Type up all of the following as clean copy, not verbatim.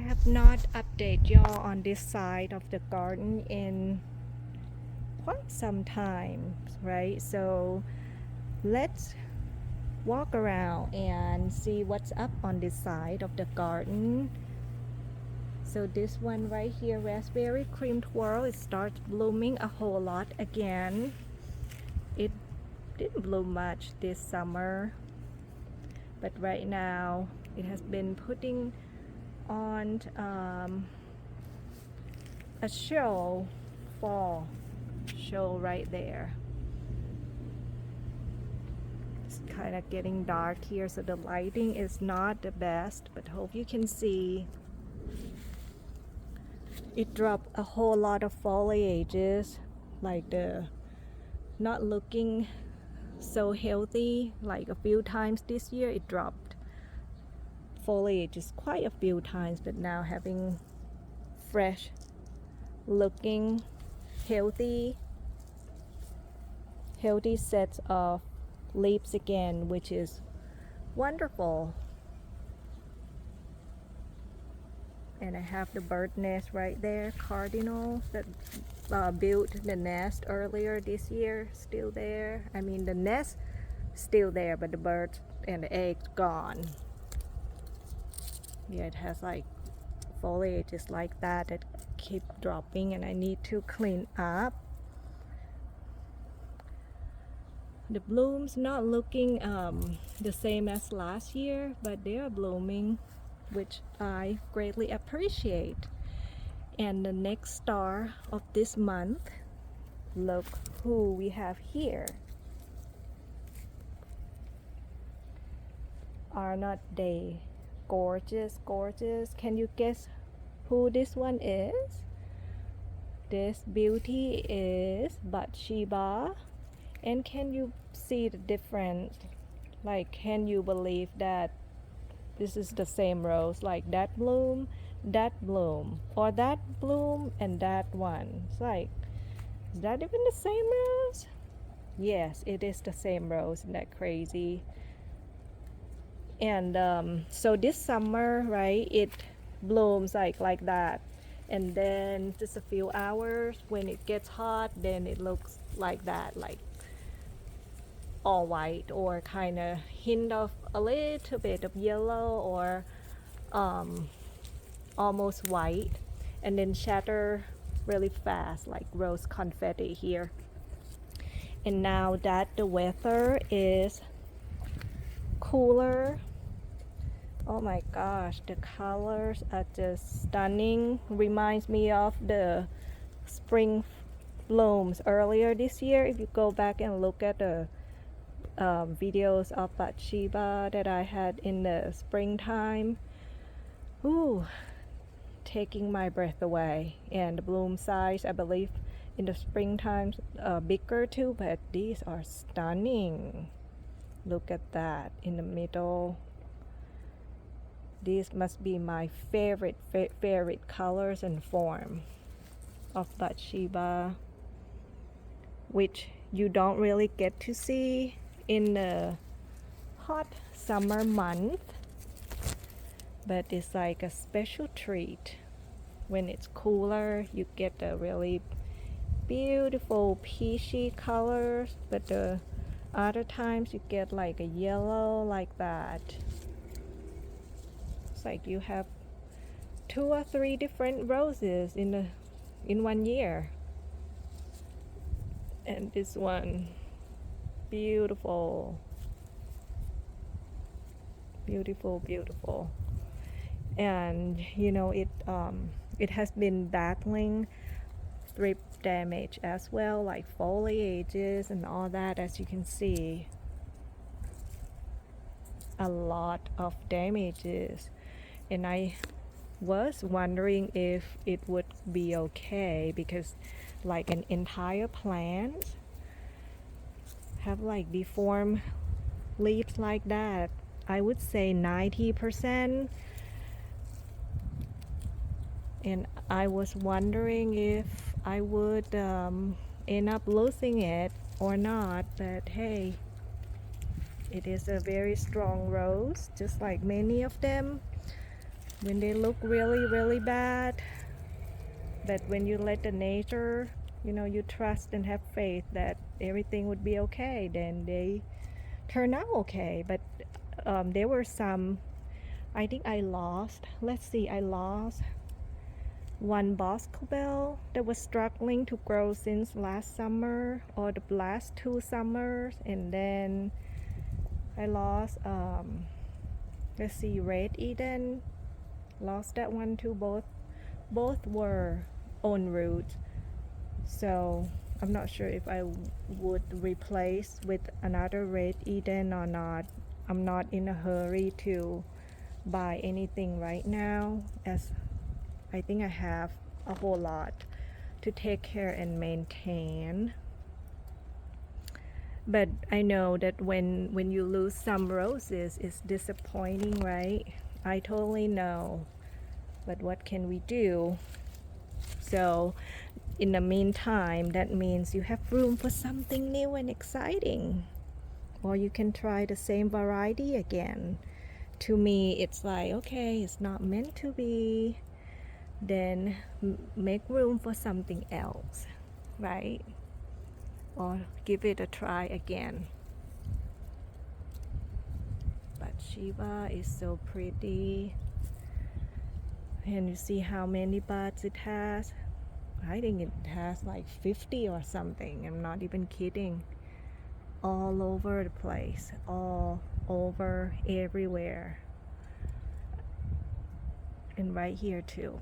have not updated y'all on this side of the garden in quite some time, right? So let's walk around and see what's up on this side of the garden. So this one right here, raspberry cream twirl, it starts blooming a whole lot again. It didn't bloom much this summer, but right now it has been putting on a fall show right there. It's kind of getting dark here, so the lighting is not the best, but hope you can see. It dropped a whole lot of foliages, like the not looking so healthy. Like a few times this year it dropped foliages quite a few times, but now having fresh looking healthy sets of leaves again, which is wonderful. And I have the bird nest right there, cardinal that built the nest earlier this year, still there. I mean the nest still there, but the birds and the eggs gone. Yeah, it has like foliage just like that keep dropping, and I need to clean up. The blooms not looking the same as last year, but they are blooming, which I greatly appreciate. And the next star of this month, look who we have here. Are not they gorgeous? Can you guess who this one is? This beauty is Bathsheba. And can you see the difference? Like, can you believe that this is the same rose? Like that bloom, or that bloom and that one. It's like, is that even the same rose? Yes, it is the same rose. Isn't that crazy? And so this summer, right, it blooms like that, and then just a few hours when it gets hot, then it looks like that, like all white, or kind of hint of a little bit of yellow, or almost white, and then shatter really fast like rose confetti here. And now that the weather is cooler, oh my gosh, the colors are just stunning. Reminds me of the spring blooms earlier this year. If you go back and look at the videos of Bathsheba that I had in the springtime, ooh, taking my breath away. And the bloom size, I believe in the springtime bigger too, but these are stunning. Look at that in the middle. These must be my favorite colors and form of Bathsheba, which you don't really get to see in the hot summer month, but it's like a special treat. When it's cooler, you get the really beautiful peachy colors, but the other times you get like a yellow like that. It's like you have 2 or 3 different roses in 1 year. And this one, beautiful. And you know, it has been battling thrip damage as well, like foliages and all that. As you can see, a lot of damages, and I was wondering if it would be okay, because like an entire plant have like deformed leaves like that. I would say 90%, and I was wondering if I would end up losing it or not. But hey, it is a very strong rose, just like many of them. when they look really bad, but when you let the nature, you trust and have faith that everything would be okay, then they turn out okay. But there were some, I think I lost, let's see, I lost one Bosco Bell that was struggling to grow since last summer or the last 2 summers, and then I lost let's see, Red Eden, lost that one too. Both were on route, so I'm not sure if I would replace with another Red Eden or not. I'm not in a hurry to buy anything right now, as I think I have a whole lot to take care and maintain. But I know that when you lose some roses, it's disappointing, right? I totally know, but what can we do? So in the meantime, that means you have room for something new and exciting, or you can try the same variety again. To me, it's like, okay, it's not meant to be, then make room for something else, right? Or give it a try again. But Shiva is so pretty, and you see how many buds it has. I think it has like 50 or something. I'm not even kidding. All over the place, all over, everywhere, and right here too.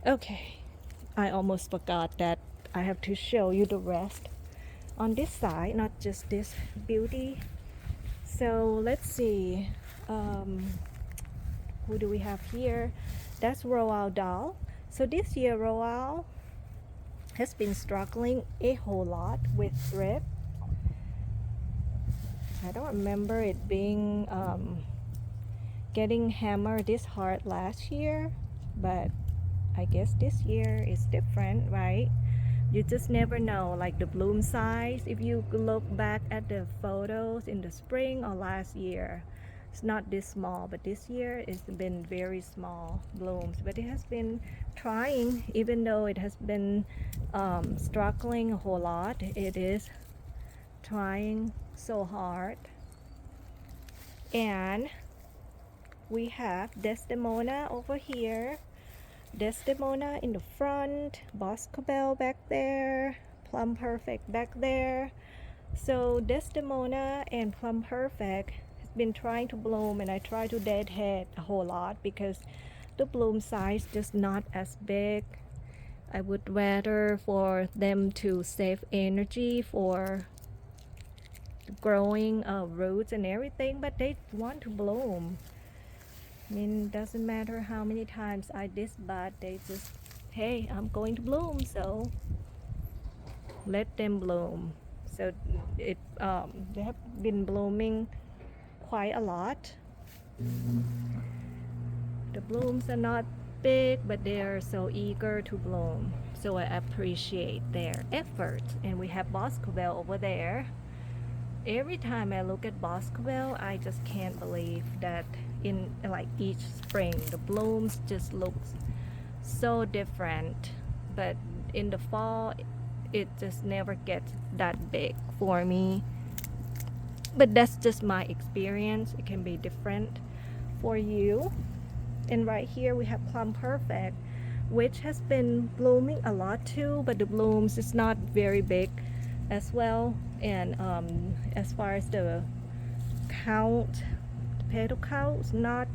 Okay, I almost forgot that I have to show you the rest on this side, not just this beauty. So let's see, who do we have here? That's Roald Dahl. So this year Roald has been struggling a whole lot with drip. I don't remember it being getting hammered this hard last year, but I guess this year is different, right? You just never know, like the bloom size. If you look back at the photos in the spring or last year, it's not this small, but this year it's been very small blooms. But it has been trying, even though it has been struggling a whole lot, it is trying so hard. And we have Desdemona over here, Desdemona in the front, Bosco Bell back there, Plum Perfect back there. So Desdemona and Plum Perfect has been trying to bloom, and I try to deadhead a whole lot because the bloom size just not as big. I would rather for them to save energy for growing roots and everything, but they want to bloom. I mean, doesn't matter how many times I disbud, they just, hey, I'm going to bloom, so let them bloom. So it they have been blooming quite a lot. The blooms are not big, but they are so eager to bloom, so I appreciate their effort. And we have Bosco Bell over there. Every time I look at Bosco Bell, I just can't believe that in like each spring the blooms just look so different, but in the fall it just never gets that big for me. But that's just my experience. It can be different for you. And right here we have Plum Perfect, which has been blooming a lot too, but the blooms is not very big as well. And as far as the count, the petal count, not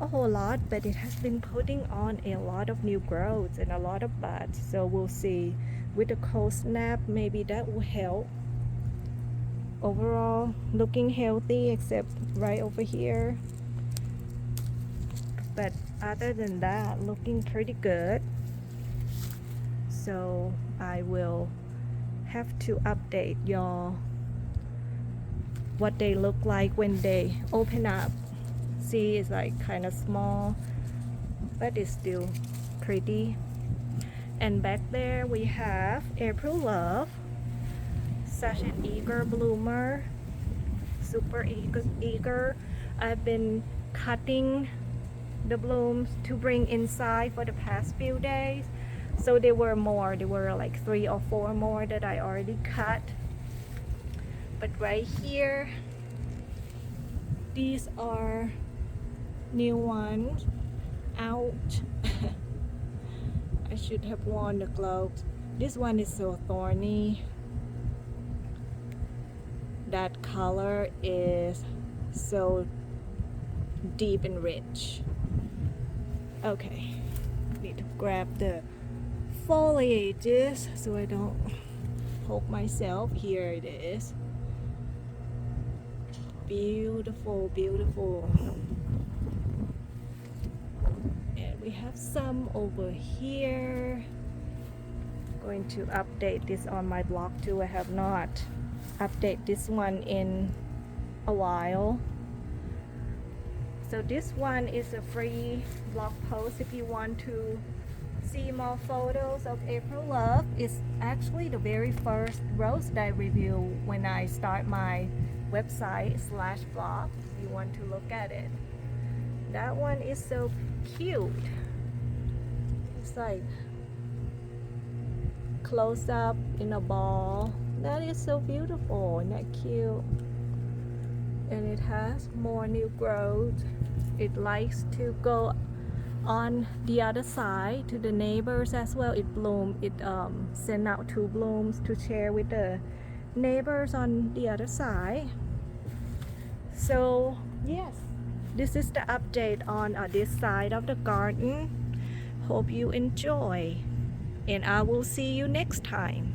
a whole lot, but it has been putting on a lot of new growths and a lot of buds. So we'll see with the cold snap, maybe that will help. Overall looking healthy, except right over here, but other than that looking pretty good. So I will have to update y'all what they look like when they open up. See, it's like kind of small, but it's still pretty. And back there we have April Love, such an eager bloomer, super eager. I've been cutting the blooms to bring inside for the past few days. So there were more, there were like 3 or 4 more that I already cut. But right here, these are new ones out. I should have worn the gloves. This one is so thorny. That color is so deep and rich. Okay, need to grab the foliages so I don't poke myself. Here it is. Beautiful, beautiful. And we have some over here. Going to update this on my blog too. I have not updated this one in a while. So this one is a free blog post if you want to see more photos of April Love. It's actually the very first rose that I review when I start my website / blog. You want to look at it. That one is so cute. It's like close up in a ball. That is so beautiful. Isn't that cute? And it has more new growth. It likes to go on the other side to the neighbors as well. It send out 2 blooms to share with the neighbors on the other side. So yes, this is the update on this side of the garden. Hope you enjoy, and I will see you next time.